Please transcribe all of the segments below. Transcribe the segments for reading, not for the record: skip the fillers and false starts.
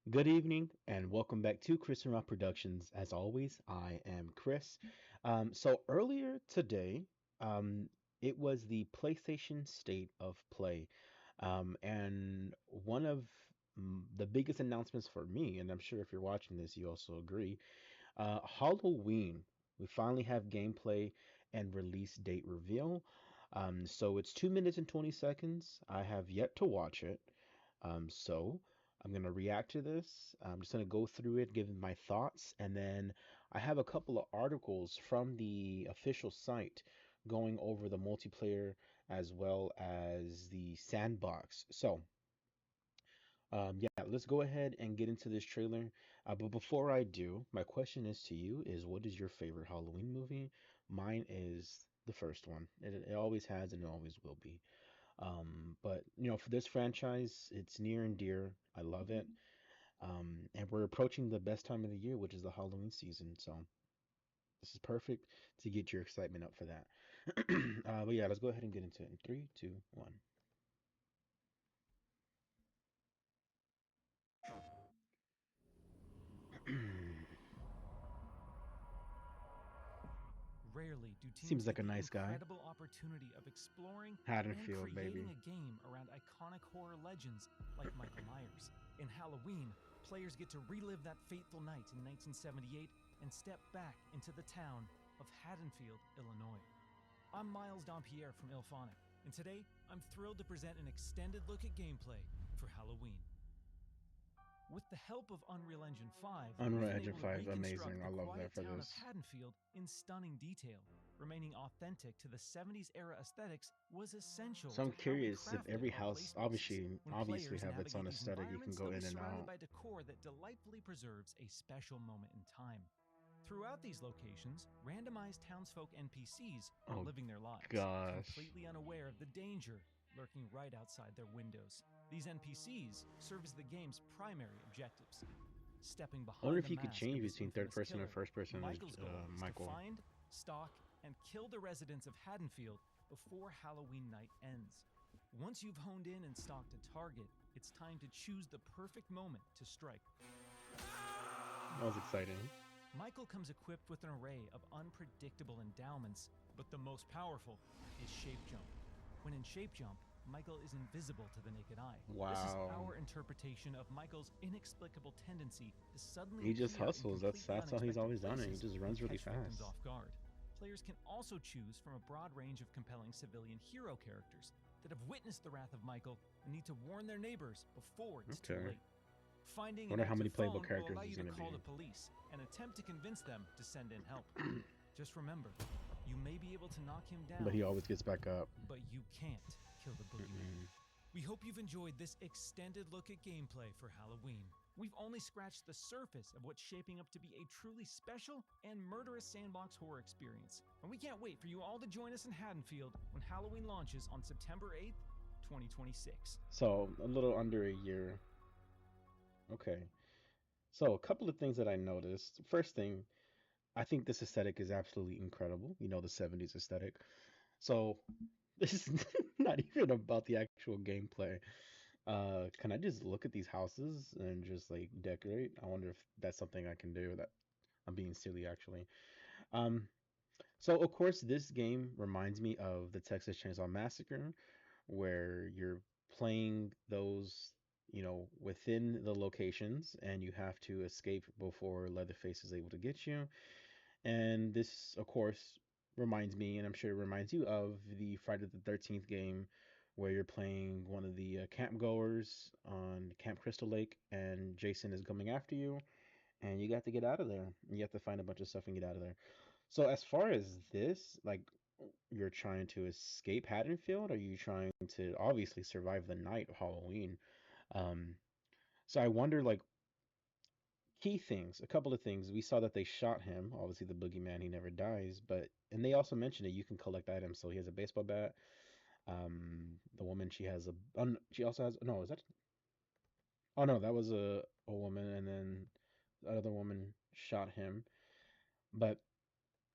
Good evening and welcome back to Chris and Rock Productions. As always, I am Chris. So earlier today, um, it was the PlayStation State of Play, and one of the biggest announcements for me, and I'm sure if you're watching this, you also agree. Halloween. We finally have gameplay and release date reveal. So it's 2 minutes and 20 seconds. I have yet to watch it. So I'm going to react to this. I'm just going to go through it, give my thoughts, and then I have a couple of articles from the official site going over the multiplayer as well as the sandbox. So, yeah, let's go ahead and get into this trailer. But before I do, my question is to you is what is your favorite Halloween movie? Mine is the first one. It always has and it always will be. But for this franchise, it's near and dear. I love it. And we're approaching the best time of the year, which is the Halloween season. So this is perfect to get your excitement up for that. But yeah, let's go ahead and get into it in three, two, one. Rarely do teams Seems like get a the nice guy. incredible opportunity of exploring and Haddonfield, creating baby. a game around iconic horror legends like Michael Myers. In Halloween, players get to relive that fateful night in 1978 and step back into the town of Haddonfield, Illinois. I'm Miles Dompierre from Ilphonic, and today I'm thrilled to present an extended look at gameplay for Halloween. With the help of Unreal Engine 5, we've Unreal been Engine able to 5, amazing. reconstruct I the love that quiet for town of this. Haddonfield in stunning detail. Remaining authentic to the 70s era aesthetics was essential So I'm to how we curious if crafted every our play house spaces. obviously When obviously players have its own navigate these aesthetic. You can environments, go they'll be in and surrounded out. by decor that delightfully preserves a special moment in time. Throughout these locations, randomized townsfolk NPCs are Oh living their lives, gosh. completely unaware of the danger lurking right outside their windows. These NPCs serve as the game's primary objectives. Stepping I wonder behind if the you could mask of change this between third infamous person and killer, first person as Michael's goal is to Michael. find, stalk, and kill the residents of Haddonfield before Halloween night ends. Once you've honed in and stalked a target, it's time to choose the perfect moment to strike. That was exciting. Michael comes equipped with an array of unpredictable endowments, but the most powerful is Shape Jump. When in Shape Jump, Michael is invisible to the naked eye. This is Wow. our interpretation of Michael's inexplicable tendency to suddenly He just appear in hustles. That's completely that's how he's unexpected always done it. He places just and runs really catch victims fast. off guard. Players can also choose from a broad range of compelling civilian hero characters that have witnessed the wrath of Michael and need to warn their neighbors before it's too Okay. late. Finding an Wonder how many active playable phone will characters allow there's you to gonna call be. the police and attempt to convince them to send in help. Just remember, you may be able to knock him But down, he always gets back up. but you can't kill the boogeyman. Mm-mm. We hope you've enjoyed this extended look at gameplay for Halloween. We've only scratched the surface of what's shaping up to be a truly special and murderous sandbox horror experience. And we can't wait for you all to join us in Haddonfield when Halloween launches on September 8th, 2026. So a little under a year. Okay. So a couple of things that I noticed. First thing, I think this aesthetic is absolutely incredible. The 70s aesthetic. So this is not even about the actual gameplay. Can I just look at these houses and just like decorate? I wonder if that's something I can do. That I'm being silly actually. Um, so of course this game reminds me of the Texas Chainsaw Massacre, where you're playing those, within the locations and you have to escape before Leatherface is able to get you. And this, of course, reminds me, and I'm sure it reminds you of the Friday the 13th game where you're playing one of the camp goers on Camp Crystal Lake and Jason is coming after you and you got to get out of there. You have to find a bunch of stuff and get out of there. So as far as this, like you're trying to escape Haddonfield, or are you trying to obviously survive the night of Halloween? Um, so I wonder, like, key things, a couple of things. We saw that they shot him. Obviously, the boogeyman, he never dies. But and they also mentioned that you can collect items. So he has a baseball bat. The woman, she has a. She also has. No, is that? Oh no, that was a woman, and then the other woman shot him. But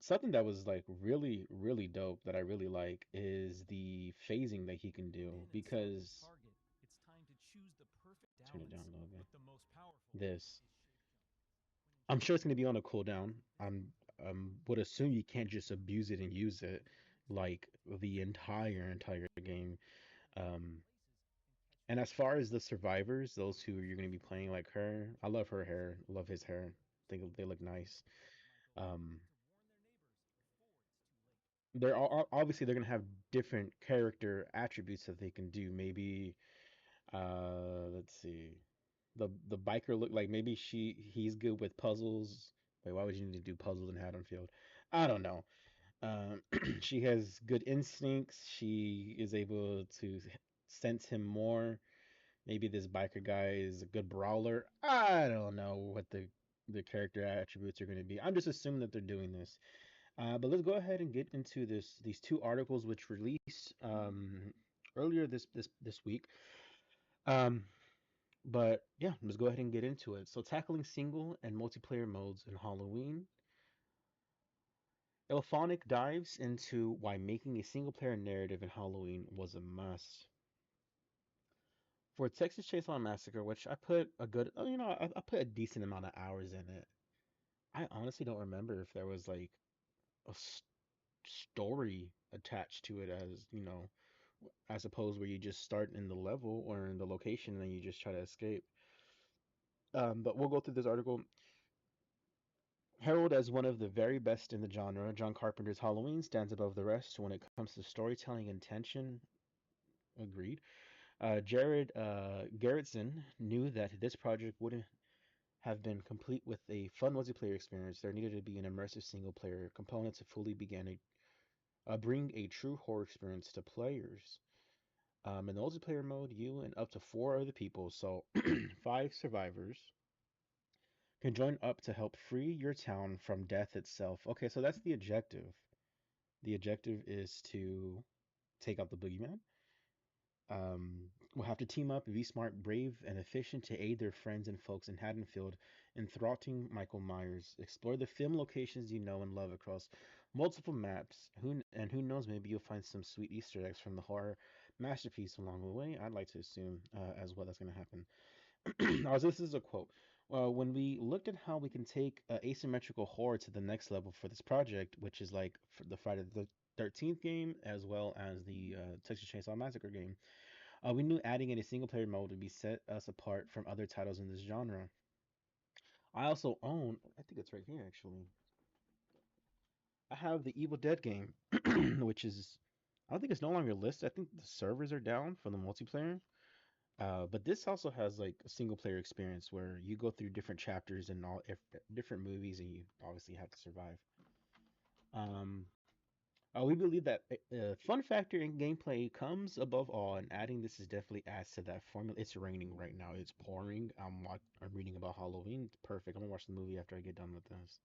something that was like really really dope that I really like is the phasing that he can Honed do in and stalked a because target, it's time to choose the perfect turn it down balance, a little bit. but the most powerful This. is shape jump. I'm When sure it's shaping gonna be on a jumps, cooldown. this Would ability assume you slows can't just abuse it and use it the player's like movement the so that they entire can game. land in the Um, right places and catch and as prey. far as the survivors, those who you're gonna be Unfortunately, playing like her, I the love her players hair, who love his survive hair. I think they look nice. like Michael Um, have to warn their neighbors before it's too late. obviously they're gonna have different character attributes that they can do. Maybe let's see. The biker look like maybe he's good with puzzles. Wait, why would you need to do puzzles in Haddonfield? I don't know. Um, she has good instincts. She is able to sense him more. Maybe this biker guy is a good brawler. I don't know what the character attributes are going to be. I'm just assuming that they're doing this. But let's go ahead and get into these two articles which released earlier this week. Um, but yeah, let's go ahead and get into it. So tackling single and multiplayer modes in Halloween. Ilphonic dives into why making a single player narrative in Halloween was a must. For Texas Chainsaw Massacre, which I put a good, I put a decent amount of hours in it. I honestly don't remember if there was like a story attached to it as opposed where you just start in the level or in the location and then you just try to escape. But we'll go through this article. Heralded as one of the very best in the genre, John Carpenter's Halloween stands above the rest when it comes to storytelling and tension. Agreed. Jared Garrettson knew that this project wouldn't have been complete with a fun multiplayer experience. There needed to be an immersive single player component to fully bring a true horror experience to players. In the multiplayer mode, you and up to four other people, so five survivors, can join up to help free your town from death itself. Okay, so that's the objective. The objective is to take out the boogeyman. Will have to team up, be smart, brave, and efficient to aid their friends and folks in Haddonfield in thwarting Michael Myers. Explore the film locations you know and love across multiple maps. Who knows? Maybe you'll find some sweet Easter eggs from the horror masterpiece along the way. I'd like to assume as well that's going to happen. This is a quote. When we looked at how we can take asymmetrical horror to the next level for this project, which is like for the Friday the 13th game as well as the Texas Chainsaw Massacre game, we knew adding in a single player mode would be set us apart from other titles in this genre. I also own, I think it's right here actually. I have the Evil Dead game, which is, I don't think it's no longer listed. I think the servers are down for the multiplayer. But this also has like a single player experience where you go through different chapters and different movies, and you obviously have to survive. Um, we believe that fun factor in gameplay comes above all, and adding this is definitely adds to that formula. It's raining right now. It's pouring. I'm reading about Halloween. It's perfect. I'm gonna watch the movie after I get done with this.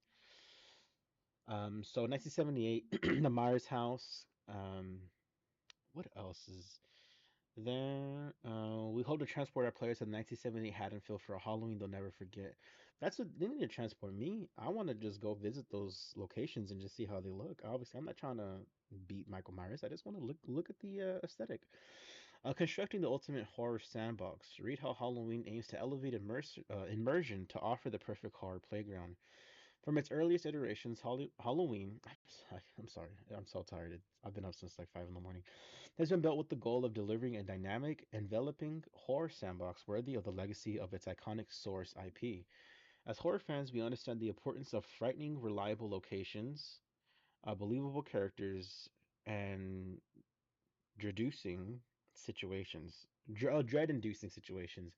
So 1978, the Myers house. What else is there? We hope to transport our players to the 1978 Haddonfield for a Halloween they'll never forget. That's what they need to transport me. I want to just go visit those locations and just see how they look. Obviously, I'm not trying to beat Michael Myers. I just want to look at the aesthetic. Constructing the ultimate horror sandbox. Read how Halloween aims to elevate immersion to offer the perfect horror playground. From its earliest iterations, Halloween, I'm sorry, I'm so tired. I've been up since like 5 in the morning, has been built with the goal of delivering a dynamic, enveloping horror sandbox worthy of the legacy of its iconic source IP. As horror fans, we understand the importance of frightening, reliable locations, believable characters, and dread-inducing dread-inducing situations.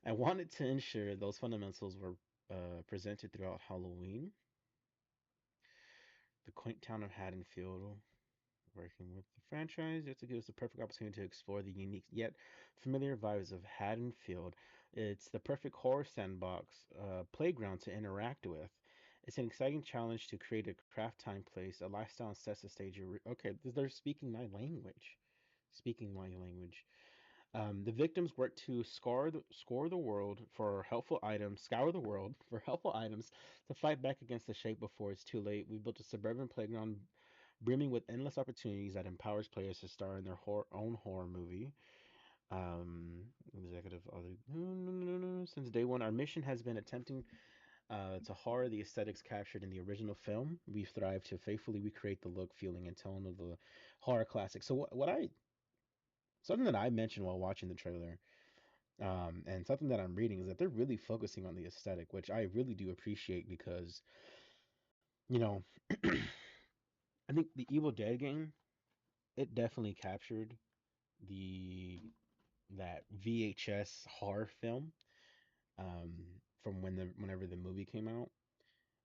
I wanted to ensure those fundamentals were presented throughout Halloween. The quaint town of Haddonfield, working with the franchise, it's to give us the perfect opportunity to explore the unique yet familiar vibes of Haddonfield. It's the perfect horror sandbox playground to interact with. It's an exciting challenge to create a craft time place, a lifestyle and sets the stage. Okay, they're speaking my language. Speaking my language. The victims work to score the world for helpful items, scour the world for helpful items to fight back against the shape before it's too late. We built a suburban playground brimming with endless opportunities that empowers players to star in their own horror movie. Executive other since day one, our mission has been attempting to horror the aesthetics captured in the original film. We've thrived to faithfully recreate the look, feeling, and tone of the horror classic. So what I something that I mentioned while watching the trailer, and something that I'm reading is that they're really focusing on the aesthetic, which I really do appreciate because you know I think the Evil Dead game it definitely captured the that VHS horror film um, from whenever the movie came out.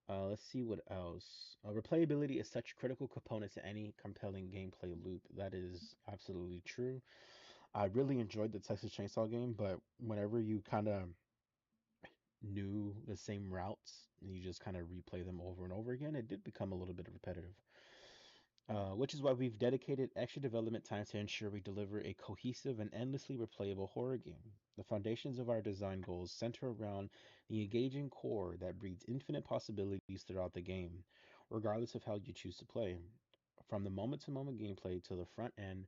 Let's see what else. Replayability is such a critical component to any compelling gameplay loop. That is absolutely true. I really enjoyed the Texas Chainsaw game, but whenever you kind of knew the same routes and you just kind of replay them over and over again, it did become a little bit repetitive. Which is why we've dedicated extra development time to ensure we deliver a cohesive and endlessly replayable horror game. The foundations of our design goals center around the engaging core that breeds infinite possibilities throughout the game, regardless of how you choose to play. From the moment to moment gameplay to the front end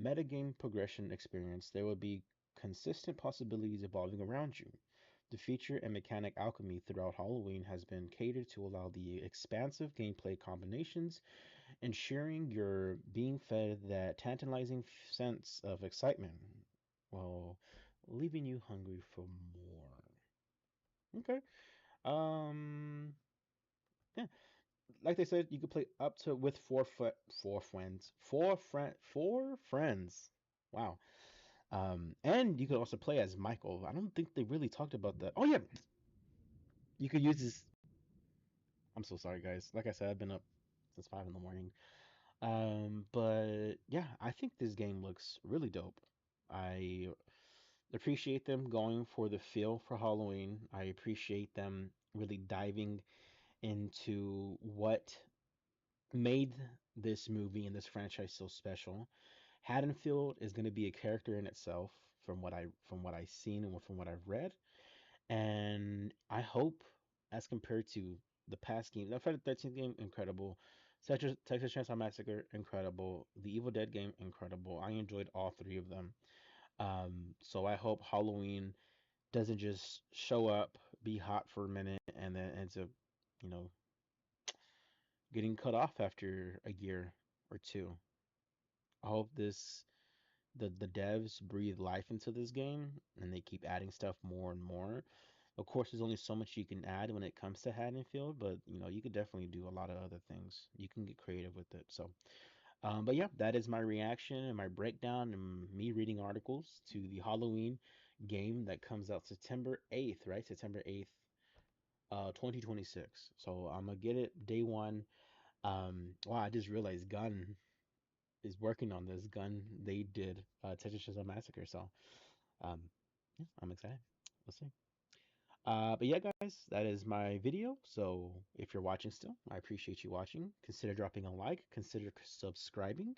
metagame progression experience, there will be consistent possibilities evolving around you. The feature and mechanic alchemy throughout Halloween has been catered to allow the expansive gameplay combinations, ensuring you're being fed that tantalizing sense of excitement while leaving you hungry for more. Okay. Um. Yeah. Like they said, you could play up to with four friends, four friends. Wow. And you could also play as Michael. I don't think they really talked about that. Oh yeah, you could use this. I'm so sorry, guys. Like I said, I've been up since 5 in the morning. But yeah, I think this game looks really dope. I appreciate them going for the feel for Halloween. I appreciate them really diving into what made this movie and this franchise so special. Haddonfield is going to be a character in itself from what I've seen and from what I've read. And I hope, as compared to the past game, the Friday the 13th game, incredible. Texas Chainsaw Massacre, incredible. The Evil Dead game, incredible. I enjoyed all three of them. So I hope Halloween doesn't just show up, be hot for a minute, and then ends up, you know, getting cut off after a year or two. I hope the devs breathe life into this game and they keep adding stuff more and more. Of course, there's only so much you can add when it comes to Haddonfield, but you could definitely do a lot of other things. You can get creative with it. So, but yeah, that is my reaction and my breakdown and me reading articles to the Halloween game that comes out September 8th, right? September 8th, 2026. So I'm gonna get it day one. Wow, I just realized Gun is working on this. Gun, they did Texas Chainsaw Massacre. So, um, yeah, I'm excited. We'll see. But yeah, guys, that is my video. So if you're watching still, I appreciate you watching. Consider dropping a like, consider subscribing,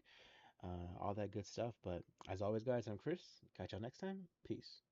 all that good stuff. But as always, guys, I'm Chris. Catch y'all next time. Peace.